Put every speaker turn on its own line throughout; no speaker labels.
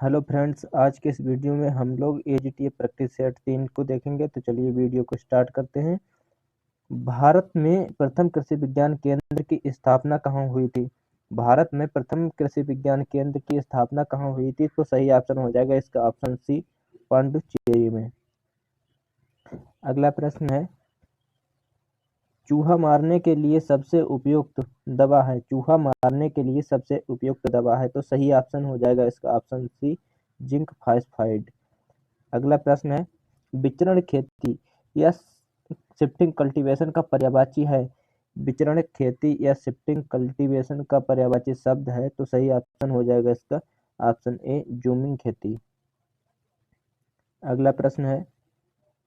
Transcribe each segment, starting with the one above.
Hello friends, आज के इस वीडियो में हम लोग एजीटीए प्रैक्टिस सेट 3 को देखेंगे। तो चलिए वीडियो को स्टार्ट करते हैं। भारत में प्रथम कृषि विज्ञान केंद्र की स्थापना कहाँ हुई थी? भारत में प्रथम कृषि विज्ञान केंद्र की स्थापना कहाँ हुई थी? तो सही ऑप्शन हो जाएगा इसका ऑप्शन सी, पांडुचेरी में। अगला प्रश्न है, चूहा मारने के लिए सबसे उपयुक्त दवा है। चूहा मारने के लिए सबसे उपयुक्त दवा है, तो सही ऑप्शन हो जाएगा इसका ऑप्शन सी, जिंक फास्फाइड। अगला प्रश्न है, विचरण खेती या शिफ्टिंग कल्टीवेशन का पर्यायवाची है। विचरण खेती या शिफ्टिंग कल्टीवेशन का पर्यायवाची शब्द है, तो सही ऑप्शन हो जाएगा इसका ऑप्शन ए, जूमिंग खेती। अगला प्रश्न है,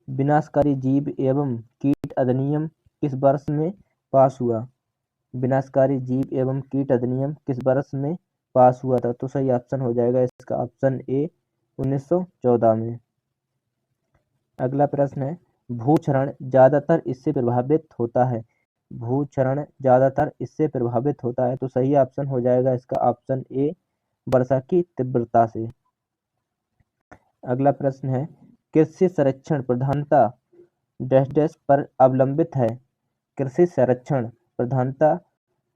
विनाशकारी जीव एवं कीट अधिनियम किस वर्ष में पास हुआ? विनाशकारी जीव एवं कीट अधिनियम किस वर्ष में पास हुआ था? तो सही ऑप्शन हो जाएगा इसका ऑप्शन ए, 1914 में। अगला प्रश्न है, भूक्षरण ज्यादातर इससे प्रभावित होता है। भूक्षरण ज्यादातर इससे प्रभावित होता है, तो सही ऑप्शन हो जाएगा इसका ऑप्शन ए, वर्षा की तीव्रता से। अगला प्रश्न है, कृषि संरक्षण प्रधानता डैश डैश पर अवलंबित है। कृषि संरक्षण प्रधानता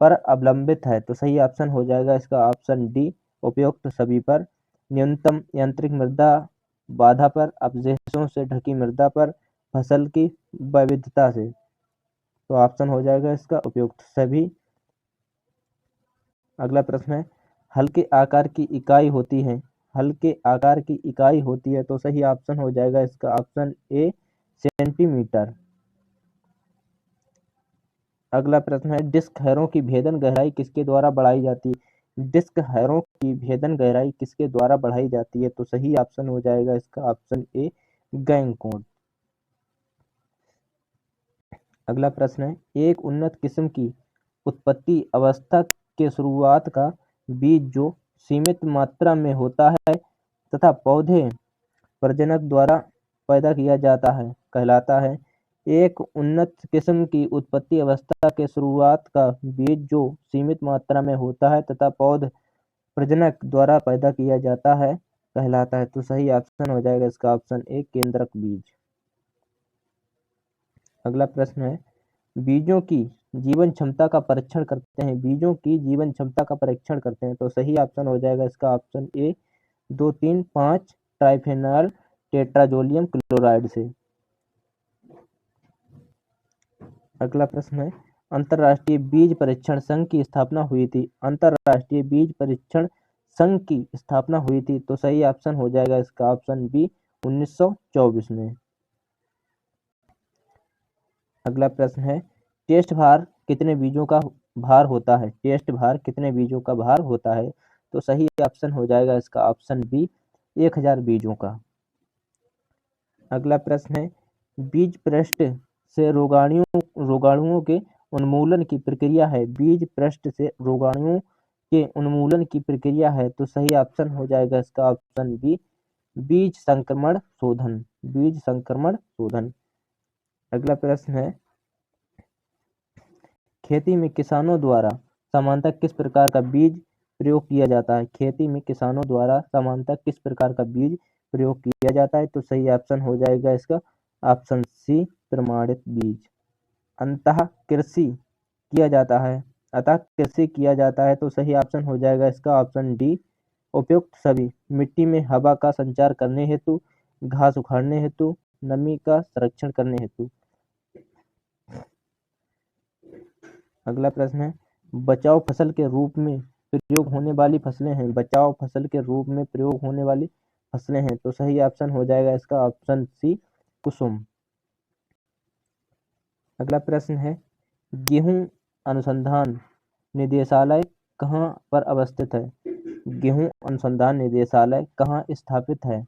पर अवलंबित है, तो सही ऑप्शन हो जाएगा इसका ऑप्शन डी, उपयुक्त सभी पर। न्यूनतम यांत्रिक मृदा बाधा पर, अवशेषों से ढकी मृदा पर, फसल की विविधता से। तो ऑप्शन हो जाएगा इसका उपयुक्त सभी। अगला प्रश्न है, हल्के आकार की इकाई होती है। हल्के आकार की इकाई होती है, तो सही ऑप्शन हो जाएगा इसका ऑप्शन ए, सेंटीमीटर। अगला प्रश्न है, डिस्क हैरों की भेदन गहराई किसके द्वारा बढ़ाई जाती है? डिस्क हैरों की भेदन गहराई किसके द्वारा बढ़ाई जाती है? तो सही ऑप्शन हो जाएगा इसका ऑप्शन ए, गैंगकोड। अगला प्रश्न है, एक उन्नत किस्म की उत्पत्ति अवस्था के शुरुआत का बीज जो सीमित मात्रा में होता है तथा पौधे प्रजनक द्वारा पैदा किया जाता है कहलाता है। एक उन्नत किस्म की उत्पत्ति अवस्था के शुरुआत का बीज जो सीमित मात्रा में होता है तथा पौध प्रजनक द्वारा पैदा किया जाता है कहलाता है। तो सही ऑप्शन हो जाएगा इसका ऑप्शन ए, केंद्रक बीज। अगला प्रश्न है, बीजों की जीवन क्षमता का परीक्षण करते हैं। बीजों की जीवन क्षमता का परीक्षण करते हैं, तो सही ऑप्शन हो जाएगा इसका ऑप्शन ए, 2,3,5 ट्राइफेनॉल टेट्राजोलियम क्लोराइड से। अगला प्रश्न है, अंतरराष्ट्रीय बीज परीक्षण संघ की स्थापना हुई थी। अंतरराष्ट्रीय बीज परीक्षण संघ की स्थापना हुई थी, तो सही ऑप्शन हो जाएगा इसका ऑप्शन बी, 1924 में। अगला प्रश्न है, टेस्ट भार कितने बीजों का भार होता है? टेस्ट भार कितने बीजों का भार होता है? तो सही ऑप्शन हो जाएगा इसका ऑप्शन बी, 1000 बीजों का। अगला प्रश्न है, बीज पृष्ठ से रोगाणुओं के उन्मूलन की प्रक्रिया है। बीज पृष्ठ से रोगाणुओं के उन्मूलन की प्रक्रिया है, तो सही ऑप्शन हो जाएगा इसका ऑप्शन बी, बीज संक्रमण शोधन। बीज संक्रमण शोधन। अगला प्रश्न है, खेती में किसानों द्वारा सामान्यतः किस प्रकार का बीज प्रयोग किया जाता है? खेती में किसानों द्वारा सामान्यतः किस प्रकार का बीज प्रयोग किया जाता है? तो सही ऑप्शन हो जाएगा इसका ऑप्शन सी, प्रमाणित बीज। अंतः कृषि किया जाता है। अतः कृषि किया जाता है, तो सही ऑप्शन हो जाएगा इसका ऑप्शन डी, उपयुक्त सभी। मिट्टी में हवा का संचार करने हेतु, घास उखाड़ने हेतु, नमी का संरक्षण करने हेतु। अगला प्रश्न है, बचाव फसल के रूप में प्रयोग होने वाली फसलें हैं। बचाव फसल के रूप में प्रयोग होने वाली फसलें हैं, तो सही ऑप्शन हो जाएगा इसका ऑप्शन सी, कुसुम। अगला प्रश्न है, गेहूं अनुसंधान निदेशालय कहाँ पर अवस्थित है? गेहूं अनुसंधान निदेशालय कहाँ स्थापित है?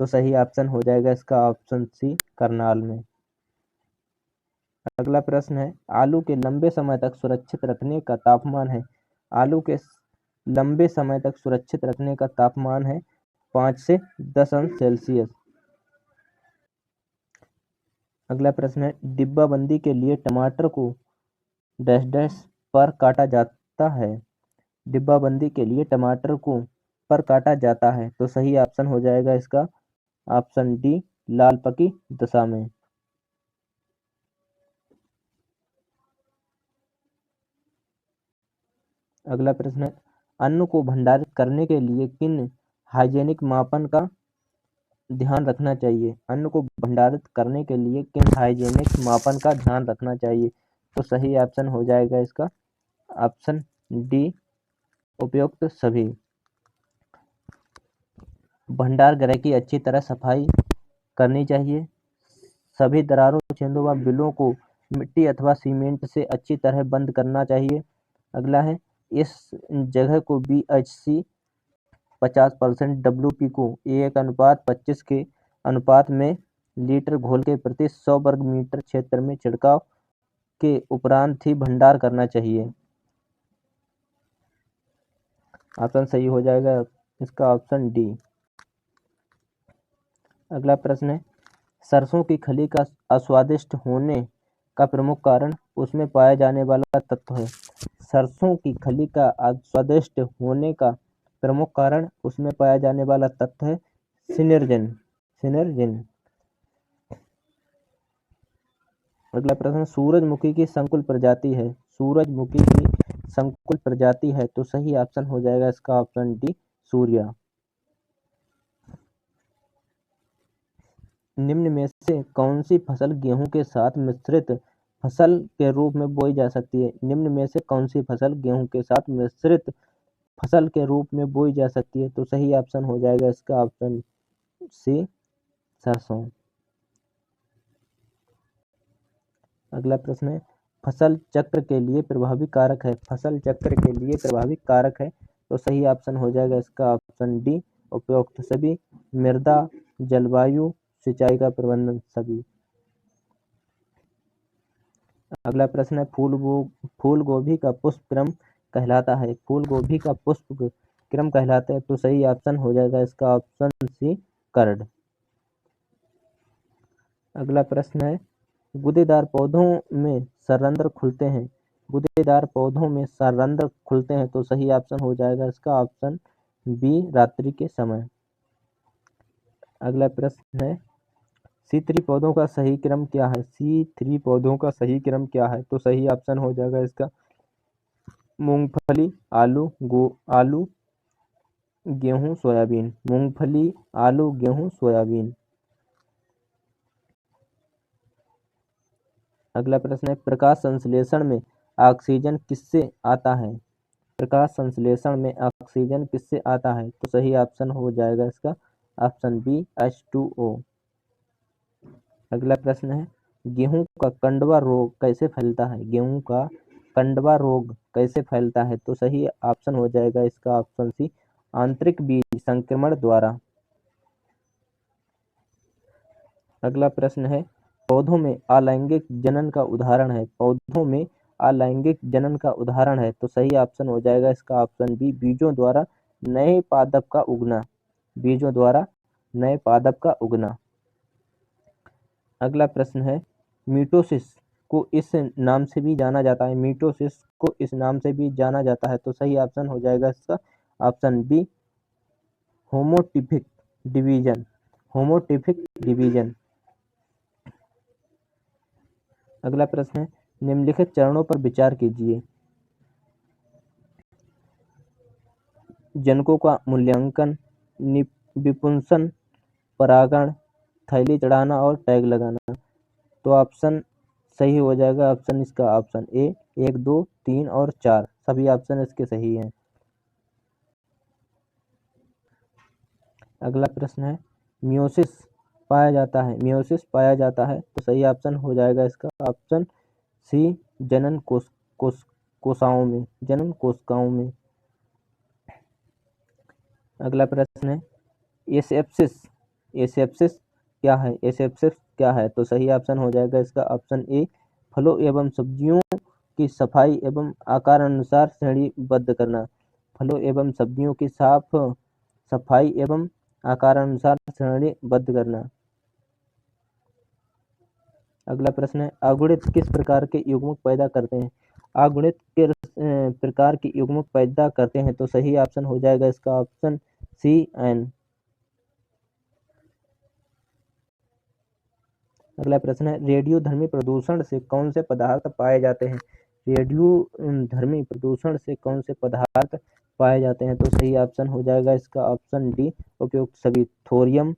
तो सही ऑप्शन हो जाएगा इसका ऑप्शन सी, करनाल में। अगला प्रश्न है, आलू के लंबे समय तक सुरक्षित रखने का तापमान है। आलू के लंबे समय तक सुरक्षित रखने का तापमान है 5 से 10 अंश सेल्सियस। अगला प्रश्न है, डिब्बाबंदी के लिए टमाटर को डैश डैश पर काटा जाता है। डिब्बाबंदी के लिए टमाटर को पर काटा जाता है? तो सही ऑप्शन हो जाएगा इसका ऑप्शन डी, लाल पकी दशा में। अगला प्रश्न है, अन्न को भंडारित करने के लिए किन हाइजीनिक मापन का ध्यान रखना चाहिए? अन्न को भंडारित करने के लिए किन हाइजीनिक मापन का ध्यान रखना चाहिए? तो सही ऑप्शन हो जाएगा इसका ऑप्शन डी, उपयुक्त सभी। भंडार गृह की अच्छी तरह सफाई करनी चाहिए। सभी दरारों, छेदों व बिलों को मिट्टी अथवा सीमेंट से अच्छी तरह बंद करना चाहिए। अगला है, इस जगह को BHC 50% WP को 1:25 के अनुपात में लीटर घोल के प्रति 100 वर्ग मीटर क्षेत्र में छिड़काव के उपरांत ही भंडार करना चाहिए। ऑप्शन सही हो जाएगा इसका ऑप्शन डी। अगला प्रश्न है, सरसों की खली का अस्वादिष्ट होने का प्रमुख कारण उसमें पाया जाने वाला तत्व है। सरसों की खली का अस्वादिष्ट होने का प्रमुख कारण उसमें पाया जाने वाला तत्व है सिनर्जिन। अगला प्रश्न, सूरजमुखी की संकुल प्रजाति है। सूरजमुखी की संकुल प्रजाति है तो सही ऑप्शन हो जाएगा इसका ऑप्शन डी, सूर्या। निम्न में से कौन सी फसल गेहूं के साथ मिश्रित फसल के रूप में बोई जा सकती है? निम्न में से कौन सी फसल गेहूं के साथ मिश्रित फसल के रूप में बोई जा सकती है? तो सही ऑप्शन हो जाएगा इसका ऑप्शन सी, सरसों। अगला प्रश्न है, फसल चक्र के लिए प्रभावी कारक है। फसल चक्र के लिए प्रभावी कारक है तो सही ऑप्शन हो जाएगा इसका ऑप्शन डी, उपयुक्त सभी। मृदा, जलवायु, सिंचाई का प्रबंधन सभी। अगला प्रश्न है, फूल गोभी का पुष्प क्रम कहलाता है। फूल गोभी का पुष्प क्रम कहलाता है तो सही ऑप्शन हो जाएगा इसका ऑप्शन सी, कर्ड। अगला प्रश्न है, गुदेदार पौधों में सरंध्र खुलते हैं। गुदेदार पौधों में सरंध्र खुलते हैं तो सही ऑप्शन हो जाएगा इसका ऑप्शन बी, रात्रि के समय। अगला प्रश्न है, C3 पौधों का सही क्रम क्या है? C3 पौधों का सही क्रम क्या है? तो सही ऑप्शन हो जाएगा इसका मूंगफली, आलू, गेहूं, सोयाबीन। मूंगफली, आलू, गेहूं, सोयाबीन। अगला प्रश्न है, प्रकाश संश्लेषण में ऑक्सीजन किससे आता है? प्रकाश संश्लेषण में ऑक्सीजन किससे आता है? तो सही ऑप्शन हो जाएगा इसका ऑप्शन बी, H2O। अगला प्रश्न है, गेहूं का कंडवा रोग कैसे फैलता है? गेहूं का कंडवा रोग कैसे फैलता है? तो सही ऑप्शन हो जाएगा इसका ऑप्शन सी, आंतरिक बीज संक्रमण द्वारा। अगला प्रश्न है, पौधों में अलैंगिक जनन का उदाहरण है। पौधों में अलैंगिक जनन का उदाहरण है तो सही ऑप्शन हो जाएगा इसका ऑप्शन बी, बीजों द्वारा नए पादप का उगना। बीजों द्वारा नए पादप का उगना। अगला प्रश्न है, मीटोसिस को इस नाम से भी जाना जाता है। मीटोसिस को इस नाम से भी जाना जाता है तो सही ऑप्शन हो जाएगा इसका ऑप्शन बी, होमोटिपिक डिवीजन। होमोटिपिक डिवीजन। अगला प्रश्न है, निम्नलिखित चरणों पर विचार कीजिए। जनकों का मूल्यांकन, विपुंसन, परागण, थैली चढ़ाना और टैग लगाना। तो ऑप्शन सही हो जाएगा ऑप्शन इसका ऑप्शन ए, 1, 2, 3 और 4 सभी ऑप्शन इसके सही हैं। अगला प्रश्न है, मियोसिस पाया जाता है। मियोसिस पाया जाता है तो सही ऑप्शन हो जाएगा इसका ऑप्शन सी, जनन कोशिकाओं में। जनन कोशिकाओं में। अगला प्रश्न है, एसेप्सिस। एसेप्सिस क्या है? एसेप्सिस क्या है? तो सही ऑप्शन हो जाएगा इसका ऑप्शन ए, फलों एवं सब्जियों की सफाई एवं आकार अनुसार श्रेणीबद्ध करना। फलों एवं सब्जियों की सफाई एवं आकार अनुसार श्रेणीबद्ध करना। अगला प्रश्न है, अगुणित किस प्रकार के युग्मक पैदा करते हैं? अगुणित किस प्रकार के युग्मक पैदा करते हैं? तो सही ऑप्शन हो जाएगा इसका ऑप्शन CN। अगला प्रश्न है रेडियोधर्मी प्रदूषण से कौन से पदार्थ पाए जाते हैं? रेडियोधर्मी प्रदूषण से कौन से पदार्थ पाए जाते हैं? तो सही ऑप्शन हो जाएगा इसका ऑप्शन डी, उपयुक्त सभी। थोरियम,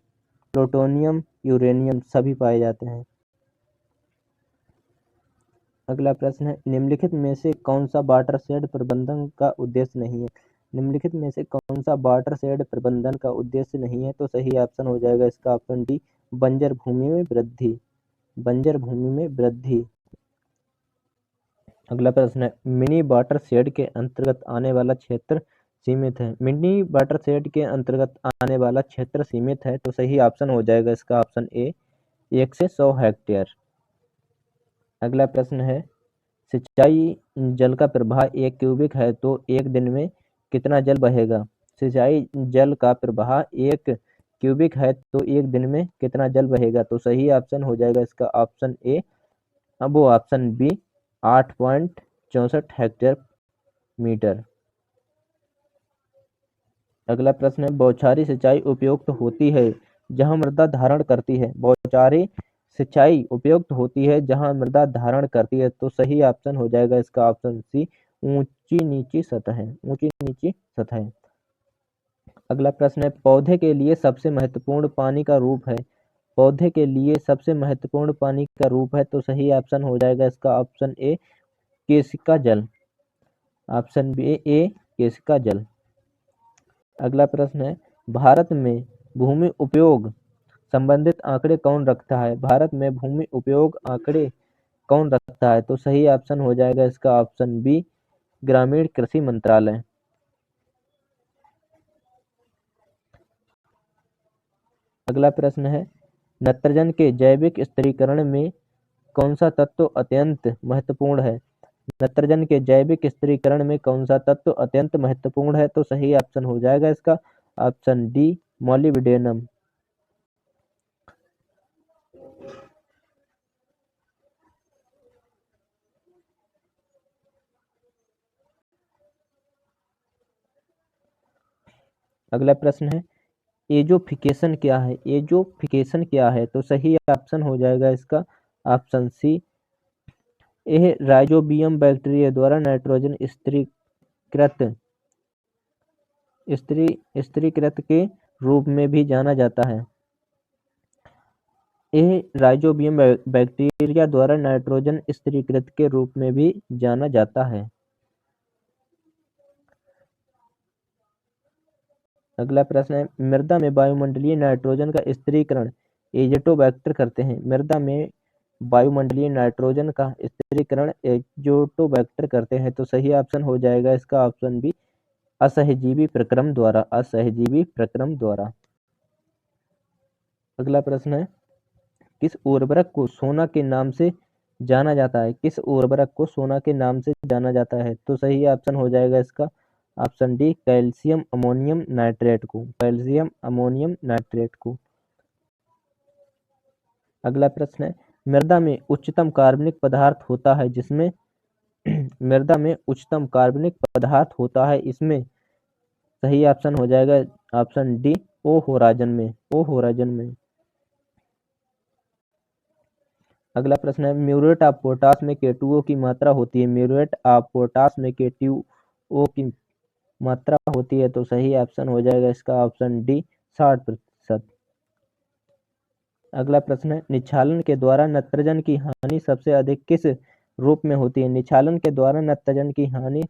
प्लूटोनियम, यूरेनियम सभी पाए जाते हैं। अगला प्रश्न है निम्नलिखित में से कौन सा वाटरशेड प्रबंधन का उद्देश्य नहीं है? निम्नलिखित में से कौन सा वाटरशेड प्रबंधन का उद्देश्य नहीं है? तो सही ऑप्शन हो जाएगा इसका ऑप्शन डी, बंजर भूमि में वृद्धि। बंजर भूमि में वृद्धि। अगला प्रश्न है मिनी वाटरशेड के अंतर्गत आने वाला क्षेत्र सीमित है। मिनी वाटरशेड के अंतर्गत आने वाला क्षेत्र सीमित है तो सही ऑप्शन हो जाएगा इसका ऑप्शन ए, 1 से 100 हेक्टेयर। अगला प्रश्न है सिंचाई जल का प्रवाह 1 क्यूबिक है तो एक दिन में कितना जल बहेगा? सिंचाई जल का प्रवाह 1 क्यूबिक है तो एक दिन में कितना जल बहेगा? तो सही ऑप्शन हो जाएगा इसका ऑप्शन ए, अब वो ऑप्शन बी, 8.64 हेक्टेयर मीटर। अगला प्रश्न है बौछारी सिंचाई उपयुक्त होती है जहां मृदा धारण करती है। बौछारी सिंचाई उपयुक्त होती है जहां मृदा धारण करती है तो सही ऑप्शन हो जाएगा इसका ऑप्शन सी, ऊंची नीची सतह। ऊंची नीची सतह। अगला प्रश्न है पौधे के लिए सबसे महत्वपूर्ण पानी का रूप है। पौधे के लिए सबसे महत्वपूर्ण पानी का रूप है तो सही ऑप्शन हो जाएगा इसका ऑप्शन ए, केशिका जल। ऑप्शन बी ए, केशिका जल। अगला प्रश्न है भारत में भूमि उपयोग संबंधित आंकड़े कौन रखता है? भारत में भूमि उपयोग आंकड़े कौन रखता है? तो सही ऑप्शन हो जाएगा इसका ऑप्शन बी, ग्रामीण कृषि मंत्रालय। अगला प्रश्न है नत्रजन के जैविक स्थिरीकरण में कौन सा तत्व अत्यंत महत्वपूर्ण है? नत्रजन के जैविक स्थिरीकरण में कौन सा तत्व अत्यंत महत्वपूर्ण है? तो सही ऑप्शन हो जाएगा इसका ऑप्शन डी, मॉलिब्डेनम। अगला प्रश्न है एजोफिकेशन क्या है? एजोफिकेशन क्या है? तो सही ऑप्शन हो जाएगा इसका ऑप्शन सी, यह राइजोबियम बैक्टीरिया द्वारा नाइट्रोजन स्थिरीकृत के रूप में भी जाना जाता है। यह राइजोबियम बैक्टीरिया द्वारा नाइट्रोजन स्थिरीकृत के रूप में भी जाना जाता है। अगला प्रश्न है मृदा में वायुमंडलीय नाइट्रोजन का स्थिरीकरण एजोटोबैक्टर करते हैं। मृदा में वायुमंडलीय नाइट्रोजन का स्थिरीकरण एजोटोबैक्टर करते हैं तो सही ऑप्शन हो जाएगा इसका ऑप्शन बी, असहजीवी प्रक्रम द्वारा। असहजीवी प्रक्रम द्वारा। अगला प्रश्न है किस उर्वरक को सोना के नाम से जाना जाता है? किस उर्वरक को सोना के नाम से जाना जाता है? तो सही ऑप्शन हो जाएगा इसका option D, calcium ammonium nitrate को। कैल्शियम अमोनियम नाइट्रेट को। अगला प्रश्न है मृदा में उच्चतम कार्बनिक पदार्थ होता है जिसमें मृदा में उच्चतम कार्बनिक पदार्थ होता है इसमें सही ऑप्शन हो जाएगा ऑप्शन डी, ओ होराइजन में। ओ होराइजन में। अगला प्रश्न है म्यूरेट ऑफ पोटाश में K2O की मात्रा होती है। म्यूरेट ऑफ पोटाश में K2O की मात्रा होती है तो सही ऑप्शन हो जाएगा इसका ऑप्शन डी, 60%। अगला प्रश्न है निक्षालन के द्वारा नत्रजन की हानि सबसे अधिक किस रूप में होती है? निक्षालन के द्वारा नत्रजन की हानि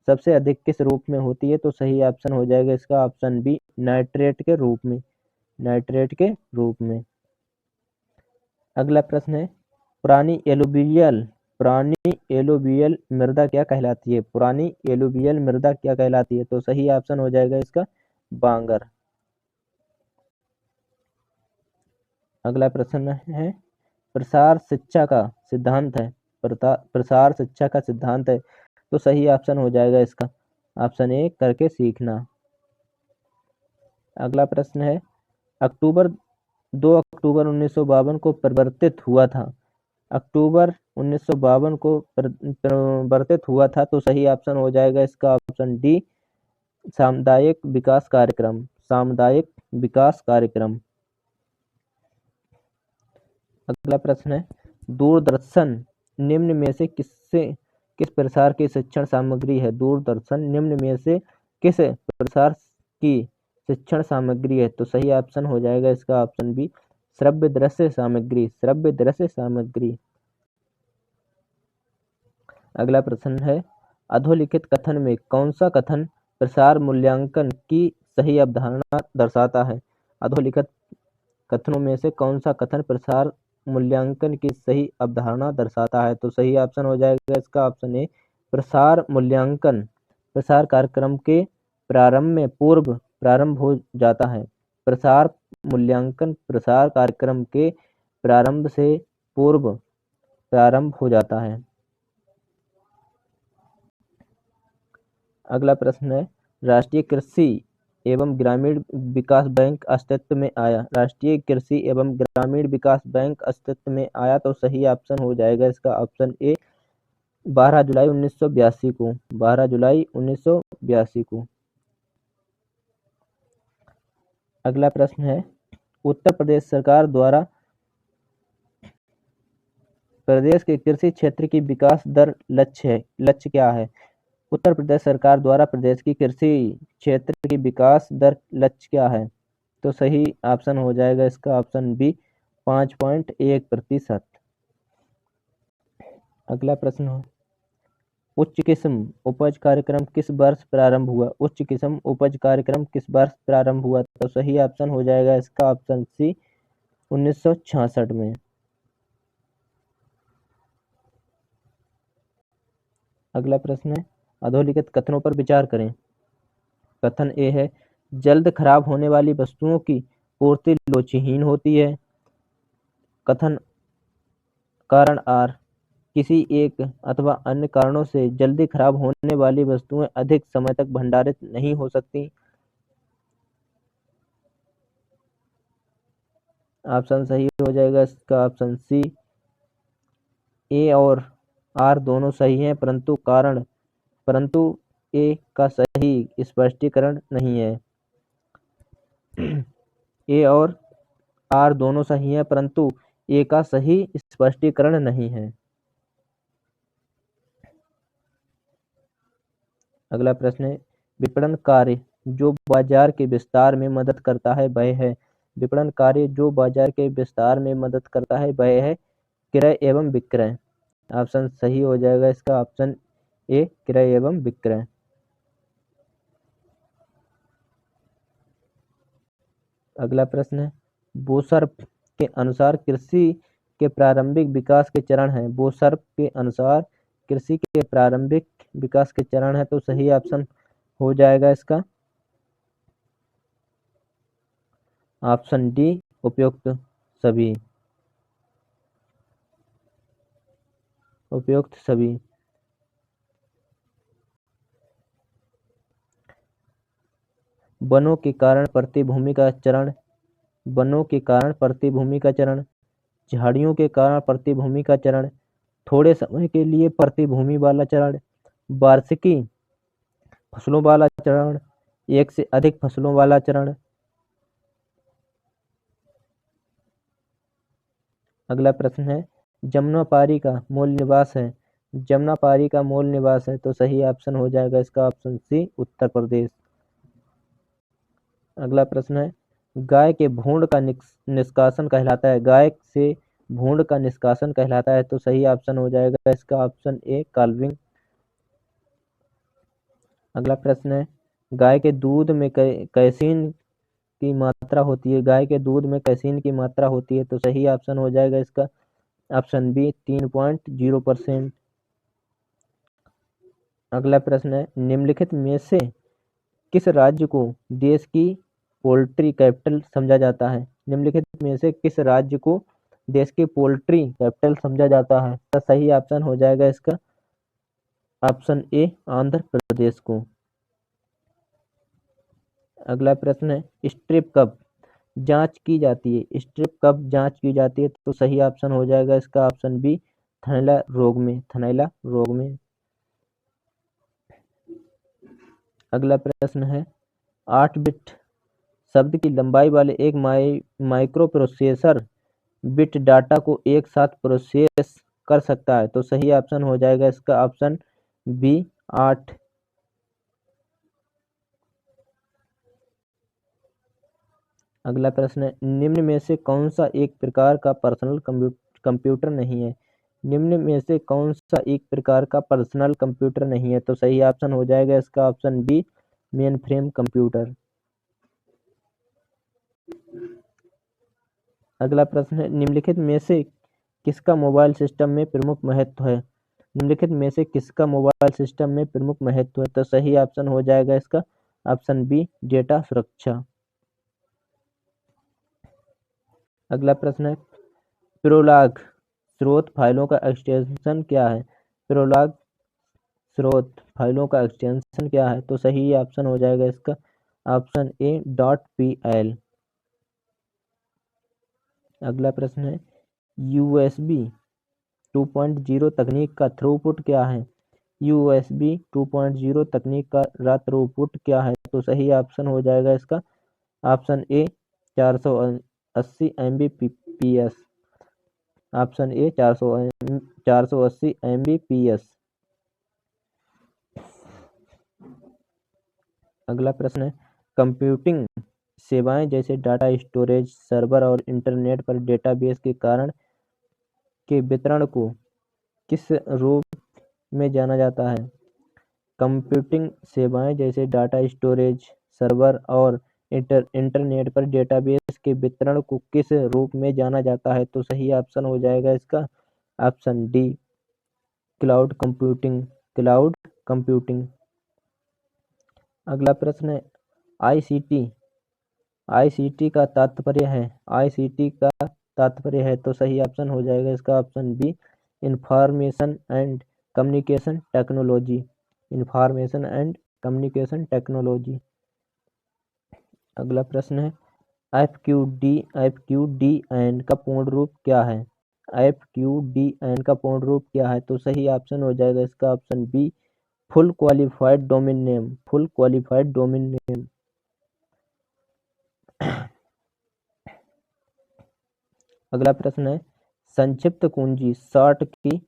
सबसे अधिक किस रूप में होती है? तो सही ऑप्शन हो जाएगा इसका ऑप्शन बी, नाइट्रेट के रूप में। नाइट्रेट के रूप में। अगला प्रश्न है पुरानी एलुवियल मृदा क्या कहलाती है? पुरानी एलुवियल मृदा क्या कहलाती है? तो सही ऑप्शन हो जाएगा इसका बांगर। अगला प्रश्न है प्रसार शिक्षा का सिद्धांत है। प्रसार शिक्षा का सिद्धांत है तो सही ऑप्शन हो जाएगा इसका ऑप्शन ए, करके सीखना। अगला प्रश्न है 2 अक्टूबर 1952 को प्रवर्तित हुआ था। अक्टूबर 1952 को प्रवर्तित हुआ था तो सही ऑप्शन हो जाएगा इसका ऑप्शन डी, सामुदायिक विकास कार्यक्रम। सामुदायिक विकास कार्यक्रम। अगला प्रश्न है, दूरदर्शन निम्न में से किस प्रसार की शिक्षण सामग्री है? दूरदर्शन निम्न में से किस प्रसार की शिक्षण सामग्री है? तो सही ऑप्शन हो जाएगा इसका ऑप्शन बी, श्रव्य दृश्य सामग्री। श्रव्य दृश्य सामग्री। अगला प्रश्न है, अधोलिखित कथन में कौन सा कथन प्रसार मूल्यांकन की सही अवधारणा दर्शाता है? अधोलिखित कथनों में से कौन सा कथन प्रसार मूल्यांकन की सही अवधारणा दर्शाता है? तो सही ऑप्शन हो जाएगा इसका ऑप्शन ए, प्रसार मूल्यांकन प्रसार कार्यक्रम के प्रारंभ में पूर्व प्रारंभ हो जाता है। प्रसार मूल्यांकन प्रसार कार्यक्रम के प्रारंभ से पूर्व प्रारंभ हो जाता है। अगला प्रश्न है, राष्ट्रीय कृषि एवं ग्रामीण विकास बैंक अस्तित्व में आया? राष्ट्रीय कृषि एवं ग्रामीण विकास बैंक अस्तित्व में आया तो सही ऑप्शन हो जाएगा इसका ऑप्शन ए, 12 जुलाई 1982 को। 12 जुलाई 1982 को। अगला प्रश्न है, उत्तर प्रदेश सरकार द्वारा प्रदेश के कृषि क्षेत्र की विकास दर लक्ष्य क्या है? उत्तर प्रदेश सरकार द्वारा प्रदेश की कृषि क्षेत्र की विकास दर लक्ष्य क्या है? तो सही ऑप्शन हो जाएगा इसका ऑप्शन बी, 5.1%। अगला प्रश्न है, उच्च किस्म उपज कार्यक्रम किस वर्ष प्रारंभ हुआ? उच्च किस्म उपज कार्यक्रम किस वर्ष प्रारंभ हुआ? तो सही ऑप्शन हो जाएगा इसका ऑप्शन सी, 1966 में। अगला प्रश्न है, अधोलिखित कथनों पर विचार करें। कथन ए है, जल्द खराब होने वाली वस्तुओं की पूर्ति लोचहीन होती है। कथन कारण आर, किसी एक अथवा अन्य कारणों से जल्दी खराब होने वाली वस्तुएं अधिक समय तक भंडारित नहीं हो सकती। ऑप्शन सही हो जाएगा इसका ऑप्शन सी, ए और आर दोनों सही हैं, परंतु ए का सही स्पष्टीकरण नहीं है। ए और आर दोनों सही हैं, परंतु ए का सही स्पष्टीकरण नहीं है। अगला प्रश्न है, विपणन कार्य जो बाजार के विस्तार में मदद करता है वह है? विपणन कार्य जो बाजार के विस्तार में मदद करता है वह है क्रय एवं विक्रय। ऑप्शन सही हो जाएगा इसका ऑप्शन ए, क्रय एवं विक्रय। अगला प्रश्न है, बोसर्फ के अनुसार कृषि के प्रारंभिक विकास के चरण है? बोसर्फ के अनुसार कृषि के प्रारंभिक विकास के चरण है तो सही ऑप्शन हो जाएगा इसका ऑप्शन डी, उपयुक्त सभी। उपयुक्त सभी। वनों के कारण प्रतिभूमि का चरण। वनों के कारण प्रतिभूमि का चरण, झाड़ियों के कारण प्रतिभूमि का चरण, थोड़े समय के लिए प्रतिभूमि वाला चरण, वार्षिकी फसलों वाला चरण, एक से अधिक फसलों वाला चरण। अगला प्रश्न है, जमुनापारी का मूल निवास है? जमुनापारी का मूल निवास है तो सही ऑप्शन हो जाएगा इसका ऑप्शन सी, उत्तर प्रदेश। अगला प्रश्न है, गाय के भूंड का निष्कासन कहलाता है? गाय से भूंड का निष्कासन कहलाता है तो सही ऑप्शन हो जाएगा इसका ऑप्शन ए, काल्विंग। अगला प्रश्न है, गाय के दूध में कैसीन की मात्रा होती है? गाय के दूध में कैसीन की मात्रा होती है तो सही ऑप्शन हो जाएगा इसका ऑप्शन बी, 3.0%। अगला प्रश्न है, निम्नलिखित में से किस राज्य को देश की पोल्ट्री कैपिटल समझा जाता है? निम्नलिखित में से किस राज्य को देश की पोल्ट्री कैपिटल समझा जाता है? तो सही ऑप्शन हो जाएगा इसका ऑप्शन ए, आंध्र प्रदेश को। अगला प्रश्न है, स्ट्रिप कब जांच की जाती है? स्ट्रिप कब जांच की जाती है तो सही ऑप्शन हो जाएगा इसका ऑप्शन बी, थनैला रोग में। थनैला रोग में। अगला प्रश्न है, 8 बिट शब्द की लंबाई वाले एक माइक्रोप्रोसेसर बिट डाटा को एक साथ प्रोसेस कर सकता है। तो सही ऑप्शन हो जाएगा इसका ऑप्शन बी 8। अगला प्रश्न है, निम्न में से कौन सा एक प्रकार का पर्सनल कंप्यूटर नहीं है? निम्न में से कौन सा एक प्रकार का पर्सनल कंप्यूटर नहीं है? तो सही ऑप्शन हो जाएगा इसका option B mainframe computer. अगला प्रश्न है, निम्नलिखित में से किसका मोबाइल सिस्टम में प्रमुख महत्व है? निम्नलिखित में से किसका मोबाइल सिस्टम में प्रमुख महत्व है? तो सही ऑप्शन हो जाएगा इसका ऑप्शन बी डेटा सुरक्षा। अगला प्रश्न है, प्रोलॉग स्रोत फाइलों का एक्सटेंशन क्या है? प्रोलॉग स्रोत फाइलों का एक्सटेंशन क्या है? तो सही ऑप्शन हो जाएगा इसका ऑप्शन ए .pl। अगला प्रश्न है, USB 2.0 तकनीक का थ्रूपुट क्या है? USB 2.0 तकनीक का थ्रूपुट क्या है? तो सही ऑप्शन हो जाएगा इसका option A 480 Mbps। Option A 480 Mbps। अगला प्रश्न है, कंप्यूटिंग सेवाएं जैसे डाटा स्टोरेज सर्वर और इंटरनेट पर डेटाबेस के कारण के वितरण को किस रूप में जाना जाता है? कंप्यूटिंग सेवाएं जैसे डाटा स्टोरेज सर्वर और इंटरनेट पर डेटाबेस के वितरण को किस रूप में जाना जाता है? तो सही ऑप्शन हो जाएगा इसका option D cloud computing. Cloud computing. अगला प्रश्न है, आईसीटी आईसीटी का तात्पर्य है? आईसीटी का तात्पर्य है तो सही ऑप्शन हो जाएगा इसका option B information and communication technology. Information and communication technology. अगला प्रश्न है, एफक्यूडीएन का पूर्ण रूप क्या है? एफक्यूडीएन का पूर्ण रूप क्या है? तो सही ऑप्शन हो जाएगा इसका option B full qualified domain name. Full qualified domain name. अगला प्रश्न है, संक्षिप्त कुंजी शॉर्ट की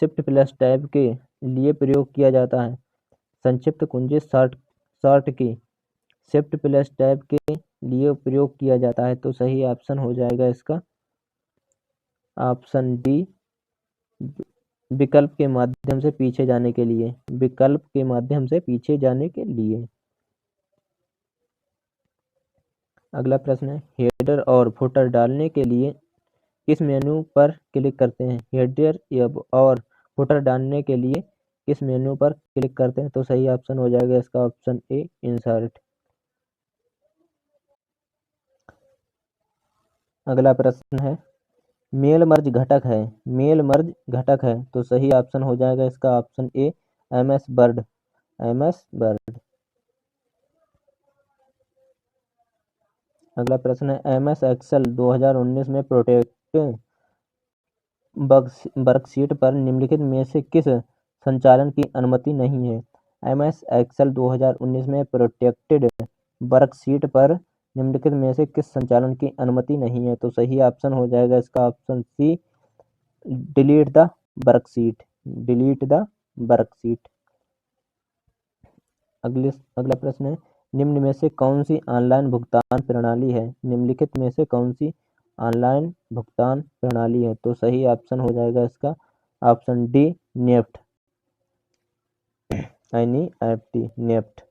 शिफ्ट प्लस टैब के लिए प्रयोग किया जाता है? संक्षिप्त कुंजी शॉर्ट की शिफ्ट प्लस टैब के लिए प्रयोग किया जाता है। तो सही ऑप्शन हो जाएगा इसका ऑप्शन डी विकल्प के माध्यम से पीछे जाने के लिए। विकल्प के माध्यम से पीछे जाने के लिए। अगला प्रश्न है, हेडर और फुटर डालने के लिए किस मेनू पर क्लिक करते हैं? हेडर और फुटर डालने के लिए किस मेनू पर क्लिक करते हैं? तो सही ऑप्शन हो जाएगा इसका ऑप्शन ए इंसर्ट। अगला प्रश्न है, मेल मर्ज घटक है? मेल मर्ज घटक है तो सही ऑप्शन हो जाएगा इसका option A MS word. MS word. अगला प्रश्न है, एमएस एक्सेल 2019 में प्रोटेक्ट वर्कशीट पर निम्नलिखित में से किस संचालन की अनुमति नहीं है? एमएस एक्सेल 2019 में प्रोटेक्टेड वर्कशीट पर निम्नलिखित में से किस संचालन की अनुमति नहीं है? तो सही ऑप्शन हो जाएगा इसका option C delete the worksheet. Delete the worksheet. अगला प्रश्न है, निम्न में से कौन सी ऑनलाइन भुगतान प्रणाली है? निम्नलिखित में से कौन सी ऑनलाइन भुगतान प्रणाली है? तो सही ऑप्शन हो जाएगा इसका option D NEFT. NEFT NEFT.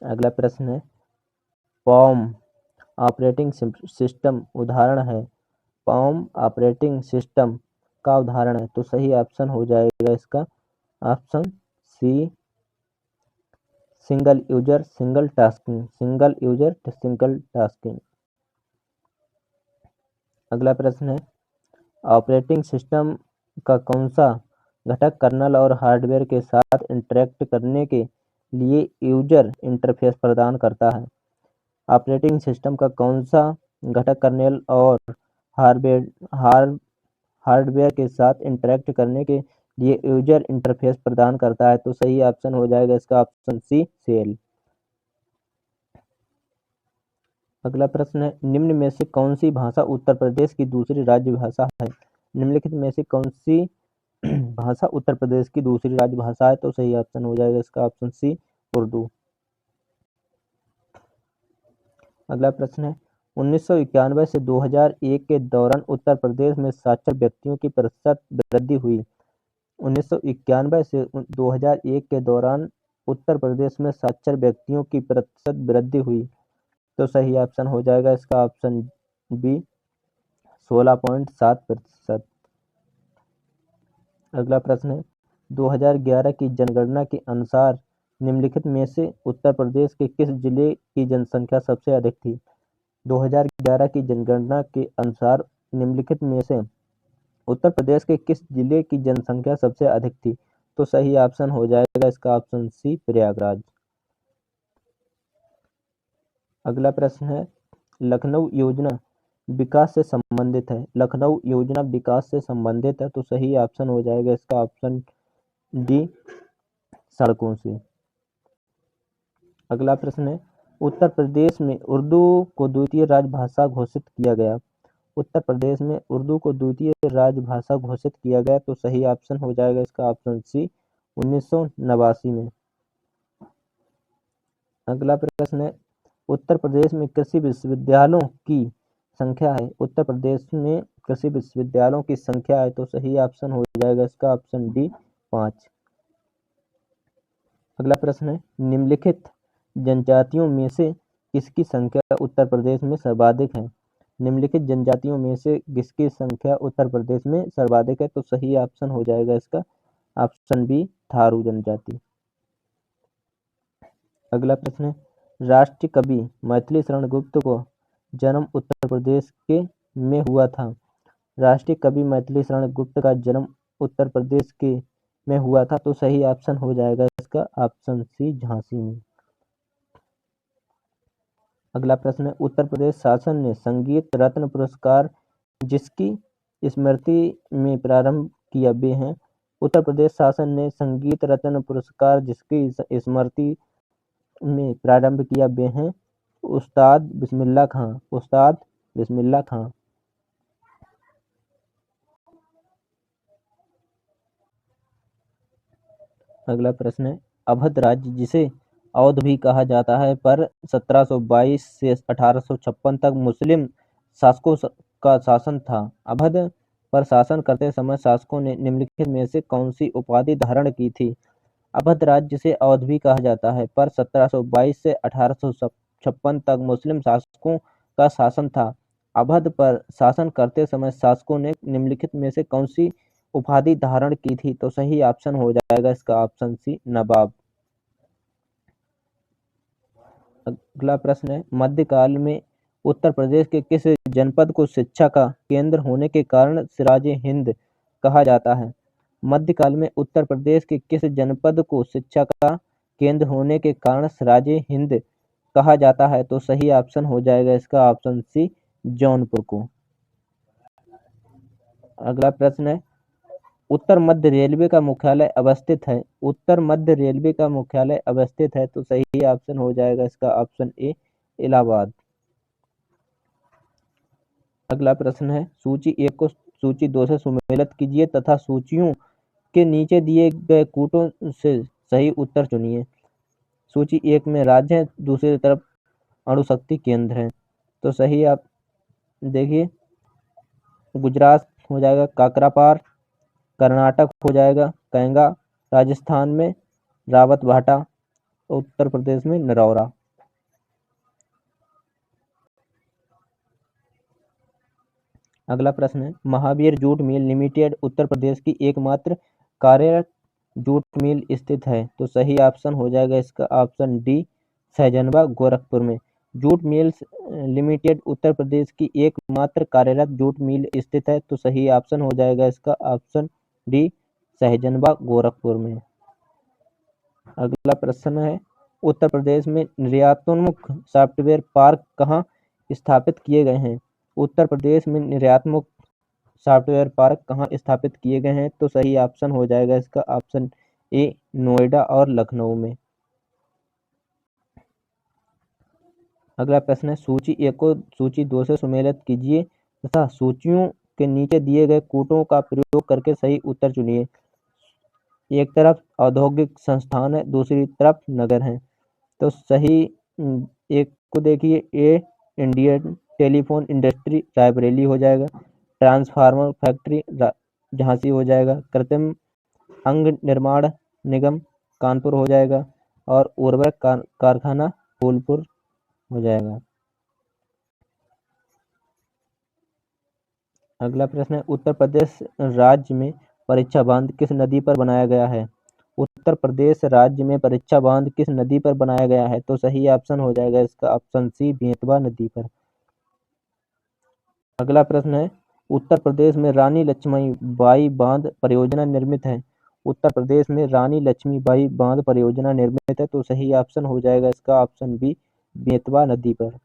अगला प्रश्न है, पॉम ऑपरेटिंग सिस्टम उदाहरण है? पॉम ऑपरेटिंग सिस्टम का उदाहरण है तो सही ऑप्शन हो जाएगा इसका option C single user single tasking. Single user single tasking. अगला प्रश्न है, ऑपरेटिंग सिस्टम का कौन सा घटक कर्नल और हार्डवेयर के साथ इंटरेक्ट करने के लिए यूजर इंटरफेस प्रदान करता है? ऑपरेटिंग सिस्टम का कौन सा घटक कर्नेल और हार्डवेयर के साथ इंटरेक्ट करने के लिए यूजर इंटरफेस प्रदान करता है? तो सही ऑप्शन हो जाएगा इसका ऑप्शन सी सेल। अगला प्रश्न है, निम्न में से कौन सी भाषा उत्तर प्रदेश की दूसरी राज्य भाषा है? निम्नलिखित में से कौन सी भाषा उत्तर प्रदेश की दूसरी राज्य भाषा है? तो सही ऑप्शन हो जाएगा इसका ऑप्शन सी, उर्दू। अगला प्रश्न है, 1991 से 2001 के दौरान उत्तर प्रदेश में साक्षर व्यक्तियों की प्रतिशत वृद्धि हुई। 1991 से 2001 के दौरान उत्तर प्रदेश में साक्षर व्यक्तियों की प्रतिशत वृद्धि हुई। तो सही ऑप्शन हो जाएगा इसका ऑप्शन बी, 16.7%। अगला प्रश्न है, 2011 की जनगणना के अनुसार निम्नलिखित में से उत्तर प्रदेश के किस जिले की जनसंख्या सबसे अधिक थी? 2011 की जनगणना के अनुसार निम्नलिखित में से उत्तर प्रदेश के किस जिले की जनसंख्या सबसे अधिक थी? तो सही ऑप्शन हो जाएगा इसका ऑप्शन सी, प्रयागराज। अगला प्रश्न है, लखनऊ योजना विकास से संबंधित है। लखनऊ योजना विकास से संबंधित है, तो सही ऑप्शन हो जाएगा इसका ऑप्शन डी, सड़कों से। अगला प्रश्न है, उत्तर प्रदेश में उर्दू को द्वितीय राजभाषा घोषित किया गया। उत्तर प्रदेश में उर्दू को द्वितीय राजभाषा घोषित किया गया, तो सही ऑप्शन हो जाएगा इसका ऑप्शन सी, 1989 में। अगला प्रश्न है, उत्तर प्रदेश में कृषि विश्वविद्यालयों की संख्या है। उत्तर प्रदेश में कृषि विश्वविद्यालयों की संख्या है, तो सही ऑप्शन हो जाएगा इसका ऑप्शन डी, 5। अगला प्रश्न है, निम्नलिखित जनजातियों में से किसकी संख्या उत्तर प्रदेश में सर्वाधिक है? निम्नलिखित जनजातियों में से किसकी संख्या उत्तर प्रदेश में सर्वाधिक है? तो सही ऑप्शन हो जाएगा इसका ऑप्शन बी, थारू जनजाति। अगला प्रश्न है, राष्ट्रीय कवि मैथिली शरण गुप्त को जन्म उत्तर प्रदेश के में हुआ था। राष्ट्रीय कवि मैथिली शरण गुप्त का जन्म उत्तर प्रदेश के में हुआ था, तो सही ऑप्शन हो जाएगा इसका ऑप्शन सी, झांसी में। अगला प्रश्न है, उत्तर प्रदेश शासन ने संगीत रत्न पुरस्कार जिसकी स्मृति में प्रारंभ किया वे हैं। उत्तर प्रदेश शासन ने संगीत रत्न पुरस्कार जिसकी स्मृति में प्रारंभ किया वे हैं उस्ताद बिस्मिल्लाह खां। उस्ताद बिस्मिल्लाह खां। अगला प्रश्न है, अवध राज्य जिसे अवध भी कहा जाता है पर 1722 से 1856 तक मुस्लिम शासकों का शासन था। अवध पर शासन करते समय शासकों ने निम्नलिखित में से कौन सी उपाधि धारण की थी? अवध राज्य जिसे अवध भी कहा जाता है पर 1722 से 1856 तक मुस्लिम शासकों का शासन था। अवध पर शासन करते समय शासकों ने निम्नलिखित में से कौन सी उपाधि धारण की थी? तो सही ऑप्शन हो जाएगा इसका ऑप्शन सी, नवाब। अगला प्रश्न है, मध्यकाल में उत्तर प्रदेश के किस जनपद को शिक्षा का केंद्र होने के कारण सिराजे हिंद कहा जाता है? मध्यकाल में उत्तर प्रदेश के किस जनपद को शिक्षा का केंद्र होने के कारण सिराजे हिंद कहा जाता है? तो सही ऑप्शन हो जाएगा इसका ऑप्शन सी, जौनपुर को। अगला प्रश्न है, उत्तर मध्य रेलवे का मुख्यालय अवस्थित है। उत्तर मध्य रेलवे का मुख्यालय अवस्थित है, तो सही ऑप्शन हो जाएगा इसका ऑप्शन ए, इलाहाबाद। अगला प्रश्न है, सूची 1 को सूची 2 से सुमेलित कीजिए तथा सूचियों के नीचे दिए गए कूटों से सही उत्तर चुनिए। सूची 1 में राज्य है, दूसरी तरफ अणुशक्ति केंद्र है। तो सही आप देखिए, गुजरात हो जाएगा काकरापार, कर्नाटक हो जाएगा कैंगा, राजस्थान में रावत भाटा, उत्तर प्रदेश में नरौरा। अगला प्रश्न है, Mahavir jute mill limited Uttar Pradesh की एकमात्र कार्यरत जूट मिल स्थित है। तो सही ऑप्शन हो जाएगा इसका ऑप्शन डी, सहजनवा गोरखपुर में। Jute mills limited Uttar Pradesh की एकमात्र कार्यरत जूट मिल स्थित है, तो सही ऑप्शन हो जाएगा इसका ऑप्शन डी, सहजनवा गोरखपुर में। अगला प्रश्न है, उत्तर प्रदेश में निर्यातोन्मुख सॉफ्टवेयर पार्क कहाँ स्थापित किए गए हैं? उत्तर प्रदेश में निर्यातोन्मुख सॉफ्टवेयर पार्क कहाँ स्थापित किए गए हैं? तो सही ऑप्शन हो जाएगा इसका ऑप्शन ए, नोएडा और लखनऊ में। अगला प्रश्न है सूची 1 को सूची 2 से सुमेलित कीजिए तथा सूचियों के नीचे दिए गए कूटों का प्रयोग करके सही उत्तर चुनिए। एक तरफ औद्योगिक संस्थान है, दूसरी तरफ नगर है। तो सही एक को देखिए, ए इंडियन टेलीफोन इंडस्ट्री रायबरेली हो जाएगा, ट्रांसफार्मर फैक्ट्री झांसी हो जाएगा, कृत्रिम अंग निर्माण निगम कानपुर हो जाएगा और उर्वरक कारखाना फूलपुर हो जाएगा। अगला प्रश्न है उत्तर प्रदेश राज्य में परीक्षा बांध किस नदी पर बनाया गया है? उत्तर प्रदेश राज्य में परीक्षा बांध किस नदी पर बनाया गया है? तो सही ऑप्शन हो जाएगा इसका ऑप्शन सी, बेतवा नदी पर। अगला प्रश्न है उत्तर प्रदेश में रानी लक्ष्मीबाई बांध परियोजना निर्मित है। उत्तर प्रदेश में रानी लक्ष्मीबाई बांध परियोजना निर्मित है, तो सही ऑप्शन हो जाएगा इसका ऑप्शन बी, बेतवा नदी पर।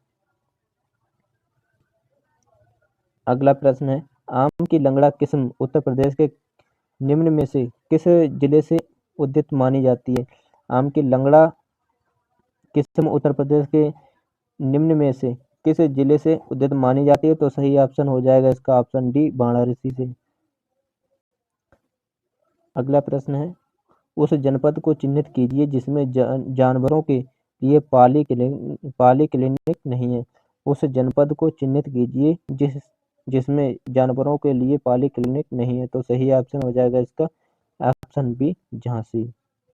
अगला प्रश्न है आम की लंगड़ा किस्म उत्तर प्रदेश के निम्न में से किस जिले से उद्भित मानी जाती है? आम की लंगड़ा किस्म उत्तर प्रदेश के निम्न में से किस जिले से उद्भित मानी जाती है? तो सही ऑप्शन हो जाएगा इसका ऑप्शन डी, वाराणसी से। अगला प्रश्न है उस जनपद को चिन्हित कीजिए जिसमें जानवरों के लिए पाली क्लिनिक नहीं है। उस जनपद को चिन्हित कीजिए जिसमें जानवरों के लिए पाली क्लिनिक नहीं है। तो सही ऑप्शन हो जाएगा इसका ऑप्शन बी, झांसी।